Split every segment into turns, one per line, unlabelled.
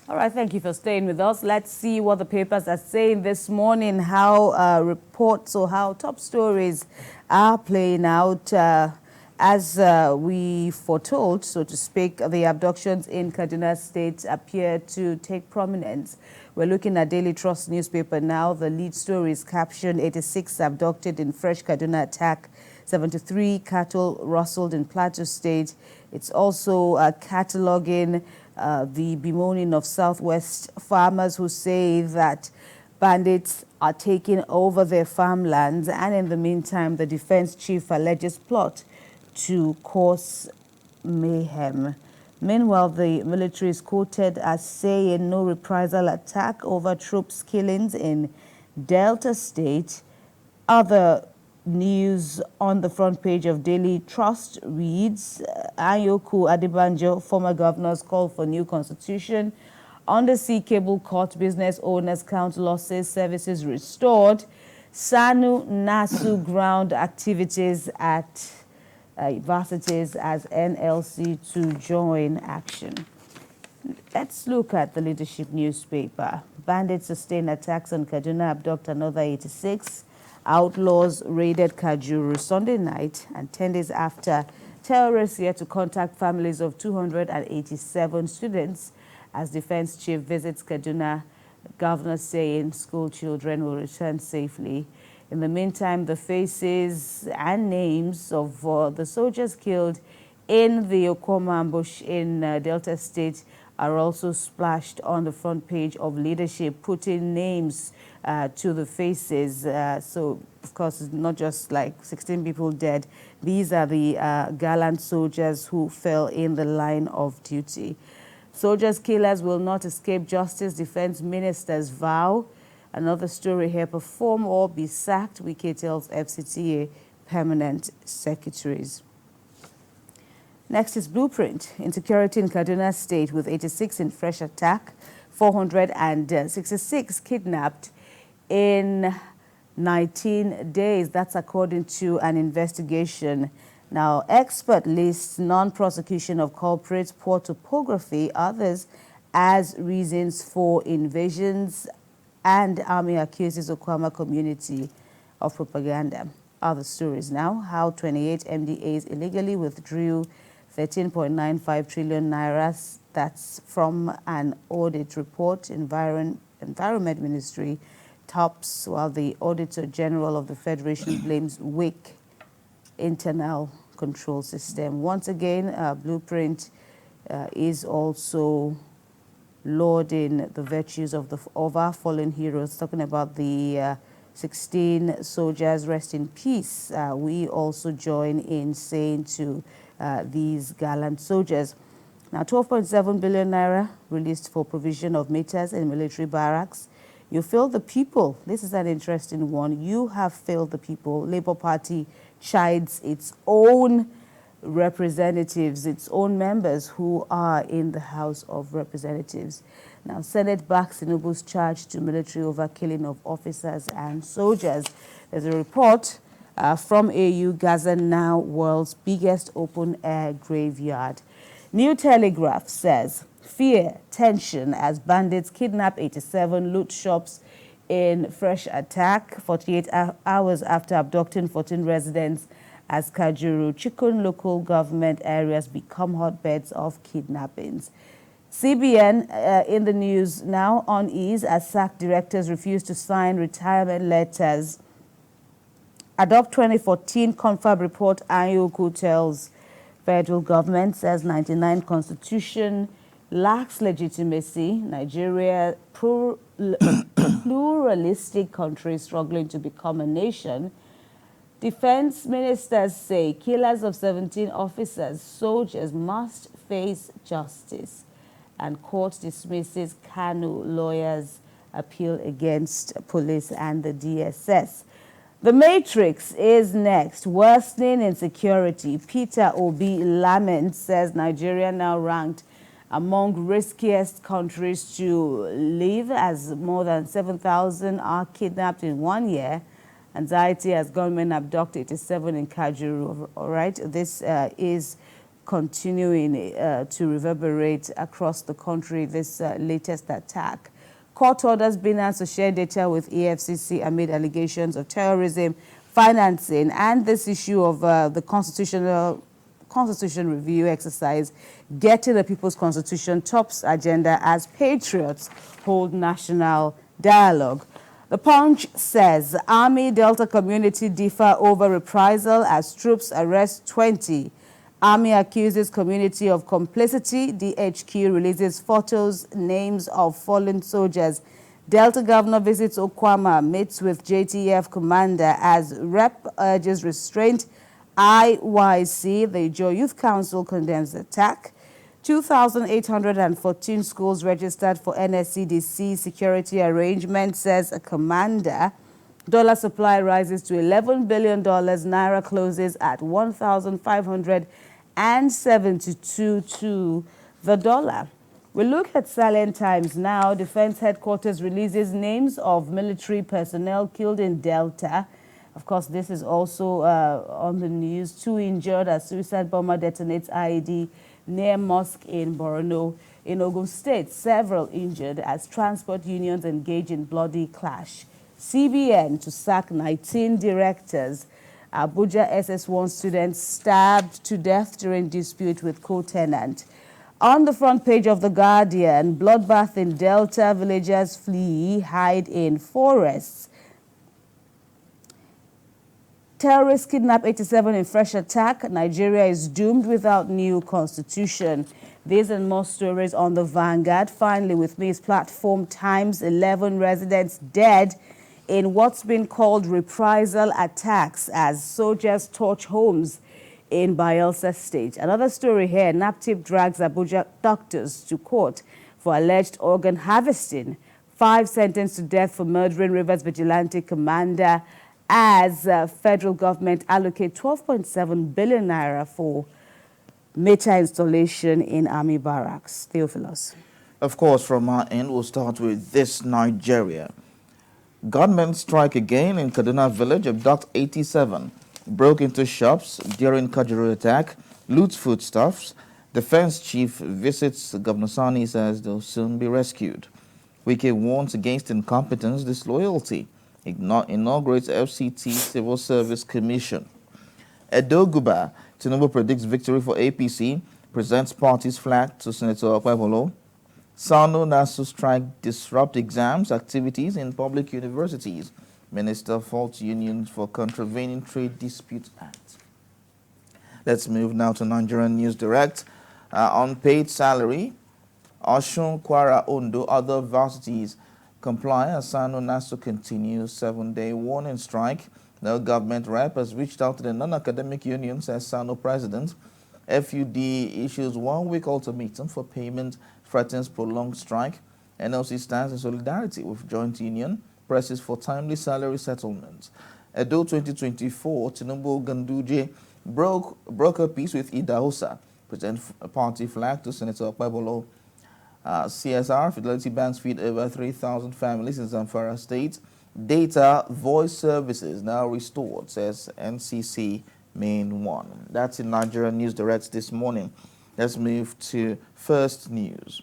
All right, thank you for staying with us. Let's see what the papers are saying this morning, how reports or how top stories are playing out. As we foretold, so to speak, the abductions in Kaduna State appear to take prominence. We're looking at Daily Trust newspaper now. The lead story is captioned 86 abducted in fresh Kaduna attack, 73 cattle rustled in Plateau State. It's also cataloging the bemoaning of Southwest farmers who say that bandits are taking over their farmlands, and in the meantime, the defense chief alleges plot to cause mayhem. Meanwhile, the military is quoted as saying no reprisal attack over troops killings in Delta State. Other news on the front page of Daily Trust reads, Ayoku Adebanjo, former governor's call for new constitution. Undersea cable caught, business owners count losses, services restored. SANU NASU ground activities at universities as NLC to join action. Let's look at the leadership newspaper. Bandits sustain attacks on Kaduna, abduct another 86. Outlaws raided Kajuru Sunday night, and 10 days after, terrorists yet to contact families of 287 students as defense chief visits Kaduna. Governor saying school children will return safely. In the meantime, the faces and names of the soldiers killed in the Okoma ambush in Delta State are also splashed on the front page of leadership, putting names to the faces. So, of course, it's not just like 16 people dead. These are the gallant soldiers who fell in the line of duty. Soldiers' killers will not escape justice, defense ministers vow. Another story here, perform or be sacked, Wike tells FCTA permanent secretaries. Next is Blueprint. Insecurity in Kaduna State with 86 in fresh attack, 466 kidnapped in 19 days. That's according to an investigation. Now, expert lists non-prosecution of culprits, poor topography, others as reasons for invasions, and army accuses Okwama community of propaganda. Other stories now, how 28 MDAs illegally withdrew 13.95 trillion naira. That's from an audit report. Environment Ministry tops, while the Auditor General of the Federation blames weak internal control system. Once again, Blueprint is also lauding the virtues of our fallen heroes, talking about the 16 soldiers, rest in peace. We also join in saying to these gallant soldiers. Now, 12.7 billion naira released for provision of meters in military barracks. You failed the people. This is an interesting one. You have failed the people. Labour Party chides its own representatives, its own members who are in the House of Representatives. Now, Senate backs Tinubu's charge to military over killing of officers and soldiers. There's a report from AU, Gaza now world's biggest open-air graveyard. New Telegraph says, fear, tension as bandits kidnap 87, loot shops in fresh attack 48 hours after abducting 14 residents as Kajuru Chikun local government areas become hotbeds of kidnappings. CBN in the news now, on ease as SAC directors refuse to sign retirement letters. Adopt 2014 confab report, Ayoku tells federal government, says 99 constitution lacks legitimacy. Nigeria, pluralistic country struggling to become a nation. Defense ministers say killers of 17 officers, soldiers must face justice. And court dismisses Kanu lawyers' appeal against police and the DSS. The Matrix is next. Worsening insecurity. Peter Obi Laments says Nigeria now ranked among riskiest countries to live as more than 7,000 are kidnapped in 1 year. Anxiety as gunmen abduct 87 in Kajuru. All right, this is continuing to reverberate across the country, this latest attack. Court orders Binance to share data with EFCC amid allegations of terrorism, financing, and this issue of the constitution review exercise, getting the People's Constitution tops agenda as patriots hold national dialogue. The Punch says Army Delta community differ over reprisal as troops arrest 20. Army accuses community of complicity. DHQ releases photos, names of fallen soldiers. Delta governor visits Okwama, meets with JTF commander as Rep urges restraint. IYC, the Ijaw Youth Council, condemns the attack. 2,814 schools registered for NSCDC security arrangement, says a commander. Dollar supply rises to $11 billion. Naira closes at 1,572 to the dollar. We look at Salient Times now. Defense headquarters releases names of military personnel killed in Delta. Of course, this is also on the news. 2 injured as suicide bomber detonates IED near mosque in Borno. In Ogun State, several injured as transport unions engage in bloody clash. CBN to sack 19 directors. Abuja SS1 students stabbed to death during dispute with co-tenant. On the front page of The Guardian, bloodbath in Delta, villagers flee, hide in forests. Terrorists kidnap 87 in fresh attack. Nigeria is doomed without new constitution. These and more stories on the Vanguard. Finally, with me is Platform Times. 11 residents dead in what's been called reprisal attacks as soldiers torch homes in Bayelsa State. Another story here, NAPTIP drags Abuja doctors to court for alleged organ harvesting. 5 sentenced to death for murdering Rivers Vigilante commander as federal government allocate 12.7 billion naira for meter installation in army barracks. Theophilus.
Of course, from our end, we'll start with this Nigeria. Gunmen strike again in Kaduna village, abduct 87. Broke into shops during Kajuru attack, loots foodstuffs. Defense chief visits Governor Sani, says they'll soon be rescued. Wike warns against incompetence, disloyalty. Inaugurates FCT Civil Service Commission. Edo Guba, Tinubu predicts victory for APC, presents party's flag to Senator Okwebolo. Sano Nasu strike disrupt exams activities in public universities. Minister faults unions for contravening Trade Dispute Act. Let's move now to Nigerian News Direct. Unpaid salary, Osun, Kwara, Ondo, other varsities comply as Sano Nasu continues 7-day warning strike. No government rep has reached out to the non-academic union, says Sano president. FUD issues 1-week ultimatum for payment, threatens prolonged strike. NLC stands in solidarity with joint union, presses for timely salary settlements. Edo 2024, Tinubu Ganduje broke a peace with Idahosa, present a party flag to Senator Okwebolo. CSR, Fidelity Banks feed over 3,000 families in Zamfara State. Data voice services now restored, says NCC Main 1. That's in Nigerian News Direct this morning. Let's move to First News.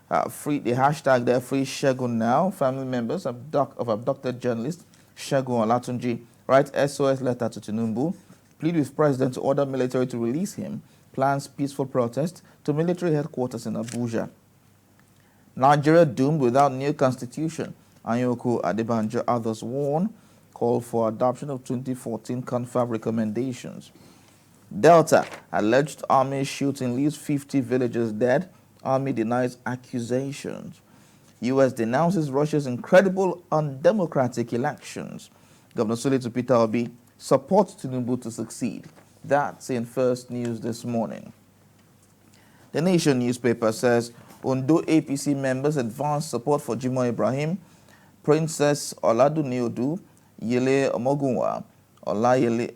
The hashtag there, Free Shegun Now. Family members of abducted journalist Shegun Olatunji write SOS letter to Tinubu, plead with president to order military to release him, plans peaceful protest to military headquarters in Abuja. Nigeria doomed without new constitution. Anyoku Adebanjo, others warn, call for adoption of 2014 confab recommendations. Delta, alleged army shooting leaves 50 villagers dead. Army denies accusations. U.S. denounces Russia's incredible undemocratic elections. Governor Sule to Peter Obi supports Tinubu to succeed. That's in First News this morning. The Nation newspaper says Ondo APC members advance support for Jimoh Ibrahim. Princess Oladunni Odu, Yele Omogunwa, Oleye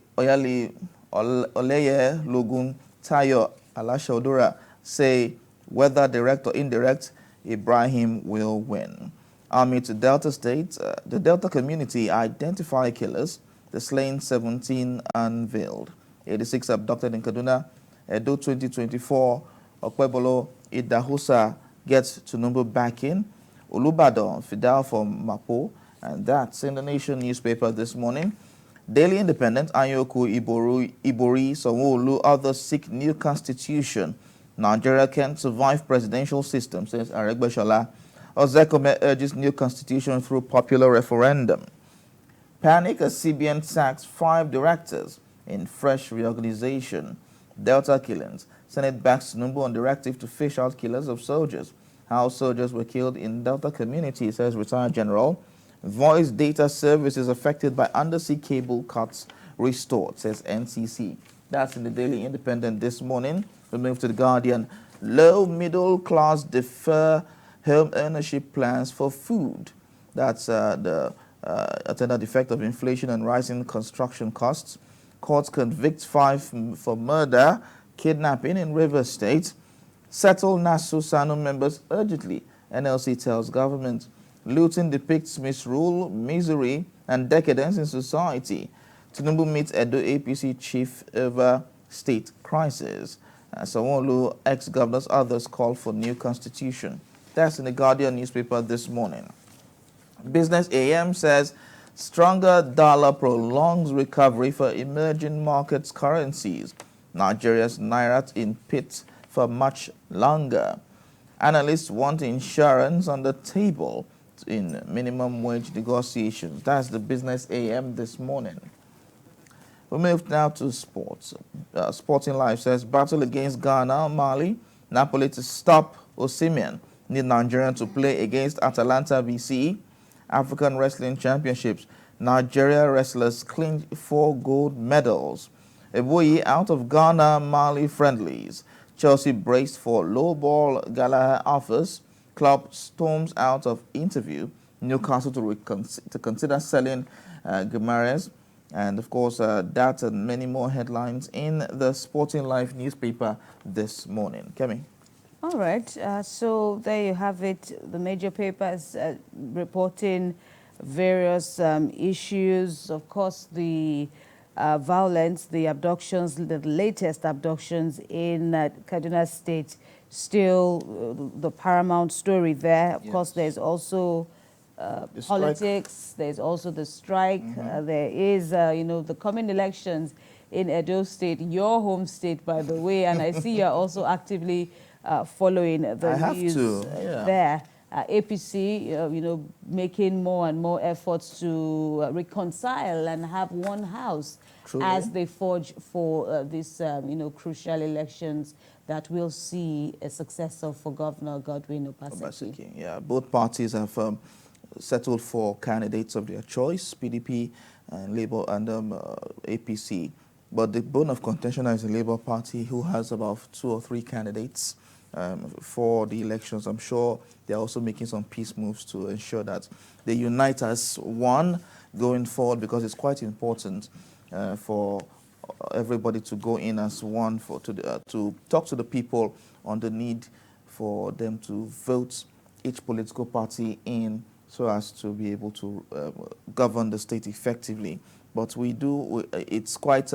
Logun, Tayo Alashaodora say whether direct or indirect, Ibrahim will win. Army to Delta State, the Delta community identify killers. The slain 17 unveiled. 86 abducted in Kaduna. Edo 2024, Okpebolo Idahosa gets Tinubu back in. Olubadan, Fidel from Mapo, and that's in the Nation newspaper this morning. Daily Independent, Ayoku Ibori, Sanwo-Olu, others seek new constitution. Nigeria can't survive presidential system, says Aregbesola. Ozekome urges new constitution through popular referendum. Panic as CBN sacks 5 directors in fresh reorganization. Delta killings. Senate backs Tinubu on directive to fish out killers of soldiers. How soldiers were killed in Delta community, says retired general. Voice data services affected by undersea cable cuts restored, says NCC. That's in the Daily Independent this morning. We move to the Guardian. Low middle class defer home ownership plans for food. That's the attendant effect of inflation and rising construction costs. Courts convict 5 for murder, kidnapping in Rivers State. Settle Nasu Sanu members urgently, NLC tells government. Looting depicts misrule, misery, and decadence in society. Tinubu meets Edo APC chief over state crisis. Sanwo-Olu, ex-governors, others call for new constitution. That's in the Guardian newspaper this morning. Business AM says stronger dollar prolongs recovery for emerging markets currencies. Nigeria's naira in pit for much longer. Analysts want insurance on the table in minimum wage negotiations. That's the Business AM this morning. We move now to sports. Sporting Life says battle against Ghana, Mali, Napoli to stop Osimhen. Need Nigeria to play against Atalanta BC. African Wrestling Championships. Nigeria wrestlers clinch 4 gold medals. Eboyi out of Ghana, Mali friendlies. Chelsea braced for low ball Gallagher offers. Club storms out of interview. Newcastle to consider selling Guimaraes. And of course, that and many more headlines in the Sporting Life newspaper this morning. Kemi.
All right. So there you have it. The major papers reporting various issues. Of course, the violence, the abductions, the latest abductions in Kaduna State, still the paramount story there. Of course, there's also politics, there's also the strike, there is, the coming elections in Edo State, your home state, by the way, and I see you're also actively following the news there. APC, making more and more efforts to reconcile and have one house as they forge for these, crucial elections that will see a successor for Governor Godwin Obaseki.
Yeah, both parties have settled for candidates of their choice, PDP and Labour and APC. But the bone of contention is the Labour Party, who has about 2 or 3 candidates for the elections. I'm sure they're also making some peace moves to ensure that they unite as one going forward, because it's quite important for everybody to go in as one to talk to the people on the need for them to vote each political party in so as to be able to govern the state effectively. But it's quite,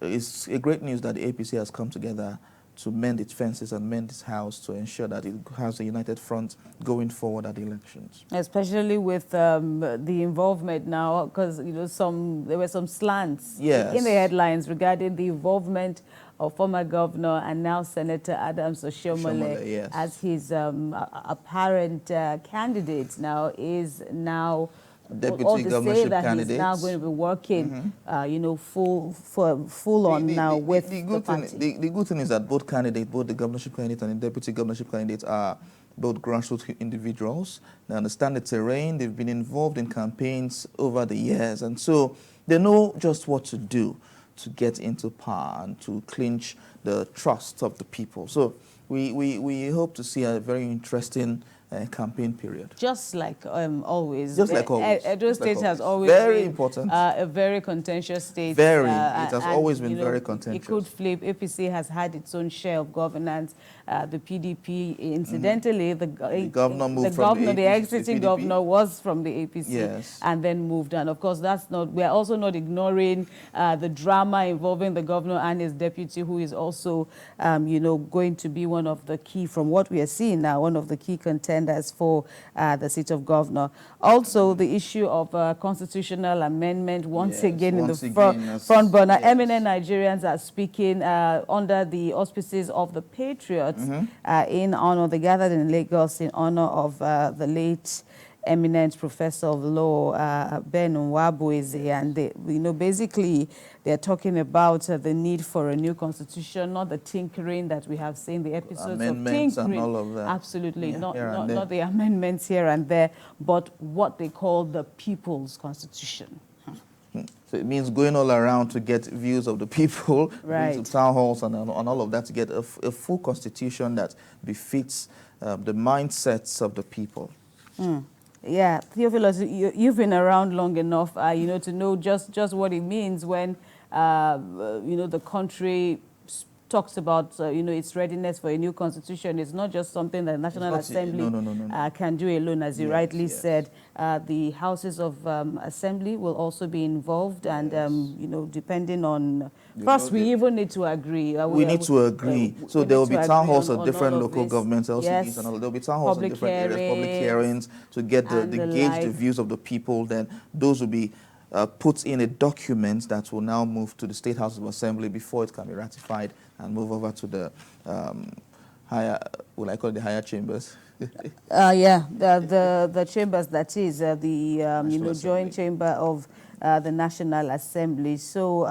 it's a great news that the APC has come together to mend its fences and mend its house to ensure that it has a united front going forward at the elections.
Especially with the involvement now, because there were some slants in the headlines regarding the involvement of former governor and now Senator Adams Oshiomhole as his apparent candidate now is now
deputy governorship candidate.
He's now going to be working, full on now with the party.
The good thing is that both candidates, both the governorship candidate and the deputy governorship candidate, are both grassroots individuals. They understand the terrain. They've been involved in campaigns over the years, and so they know just what to do to get into power and to clinch the trust of the people. So we hope to see a very interesting campaign period.
Just like always.
Just like always.
Edo State has always
very
been
important.
A very contentious state.
Very. It has always been very contentious.
It could flip. APC has had its own share of governance. The PDP, incidentally, the
governor moved from the APC
the exiting governor was from the APC.
Yes.
And then moved on. Of course, that's not. We are also not ignoring the drama involving the governor and his deputy, who is also, going to be one of the key, from what we are seeing now, one of the key contenders for the seat of governor. Also, the issue of constitutional amendment, once again in the front burner. Yes. Eminent Nigerians are speaking under the auspices of the Patriots in honor. They gathered in Lagos in honor of the late eminent professor of law, Ben Nwabueze, and they, basically they're talking about the need for a new constitution, not the tinkering that we have seen, the episodes
amendments
of tinkering.
And all of that.
Absolutely, not the amendments here and there, but what they call the people's constitution.
So it means going all around to get views of the people,
right,
to town halls and all of that, to get a full constitution that befits the mindsets of the people.
Yeah, Theophilus, you've been around long enough, to know just what it means when, the country talks about, its readiness for a new constitution. It's not just something that the National Assembly can do alone, as you rightly said. The houses of assembly will also be involved, and, depending on... First, we even need to agree.
We need to agree. So there will be town halls of different local governments, LCDs, and all. There will be town halls in different areas, public hearings, to get the gauge the views of the people. Then those will be put in a document that will now move to the State House of Assembly before it can be ratified and move over to the higher, will I call it the higher chambers?
The chambers, that is the joint chamber of the National Assembly. So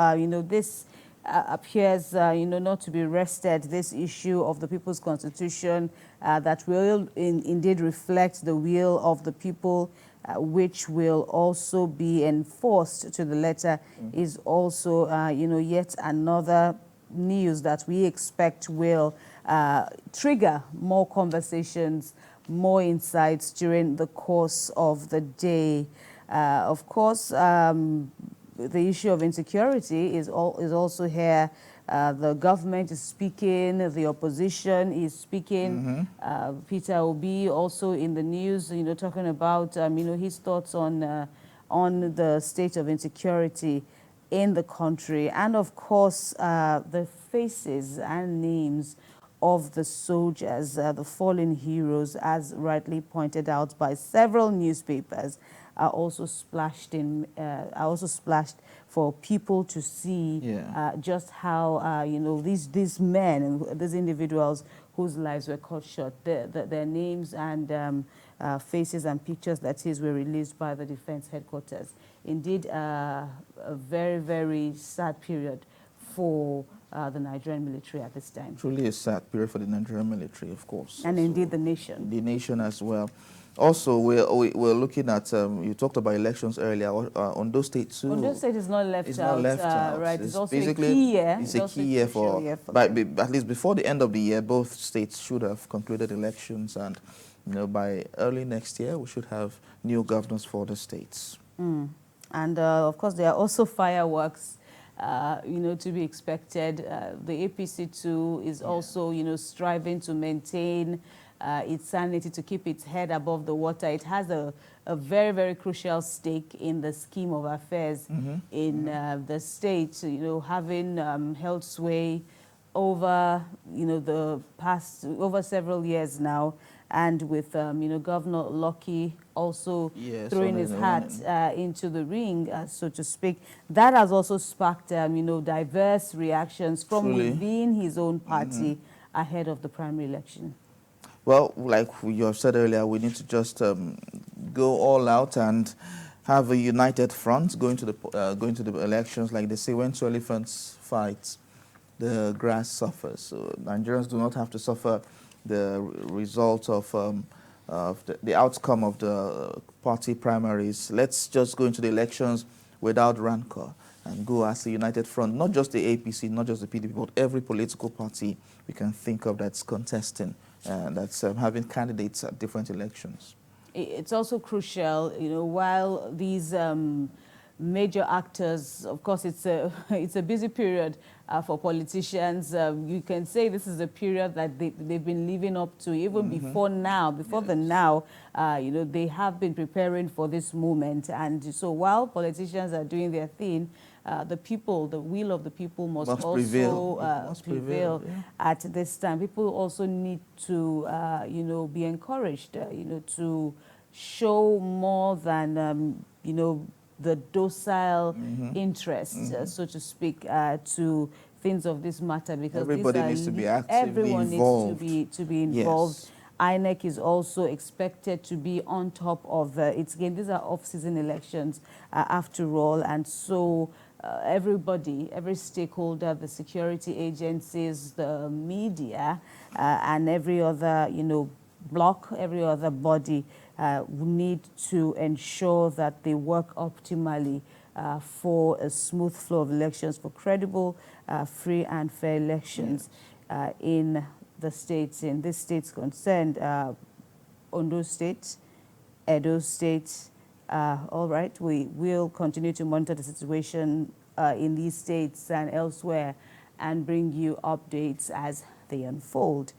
this appears not to be rested, this issue of the People's Constitution that will indeed reflect the will of the people, which will also be enforced to the letter, is also yet another news that we expect will trigger more conversations, more insights during the course of the day. Of course, the issue of insecurity is also here. The government is speaking, the opposition is speaking. Peter Obi also in the news, talking about his thoughts on the state of insecurity in the country, and of course the faces and names of the soldiers, the fallen heroes, as rightly pointed out by several newspapers, are also splashed for people to see just how these men, these individuals whose lives were cut short, their names and faces and pictures, that is, were released by the Defense Headquarters. Indeed, a very, very sad period for the Nigerian military at this time. Truly
a sad period for the Nigerian military, of course.
And indeed the nation.
The nation as well. Also, we're looking at, you talked about elections earlier, Ondo State too.
Ondo State is not left out.
It's not left out.
Right, it's also a key year.
It's a key year for at least before the end of the year, both states should have concluded elections, and by early next year, we should have new governors for the states.
And of course, there are also fireworks to be expected. The APC too is also, striving to maintain its sanity, to keep its head above the water. It has a very, very crucial stake in the scheme of affairs in the state, having held sway over, the past, over several years now. And with, Governor Lucky also throwing his hat into the ring, so to speak, that has also sparked, diverse reactions from within his own party ahead of the primary election.
Well, like you have said earlier, we need to just go all out and have a united front going to the elections. Like they say, when two elephants fight, the grass suffers. So Nigerians do not have to suffer the result of the outcome of the party primaries. Let's just go into the elections without rancor and go as a united front, not just the APC, not just the PDP, but every political party we can think of that's contesting that's having candidates at different elections.
It's also crucial, while these major actors, of course, it's a it's a busy period for politicians. You can say this is a period that they've been living up to even before now, before the now. They have been preparing for this moment, and so while politicians are doing their thing, the people, the will of the people must also prevail
yeah.
at this time. People also need to, be encouraged, to show more than, the docile interest, so to speak, to things of this matter, because
Everybody
these are
needs to be active,
everyone
be involved.
needs to be involved.
Yes.
INEC is also expected to be on top of its game. These are off-season elections, after all, and so everybody, every stakeholder, the security agencies, the media, and every other, block, every other body need to ensure that they work optimally for a smooth flow of elections, for credible, free and fair elections in the states, in these states concerned, Ondo State, Edo State. All right, we will continue to monitor the situation in these states and elsewhere and bring you updates as they unfold.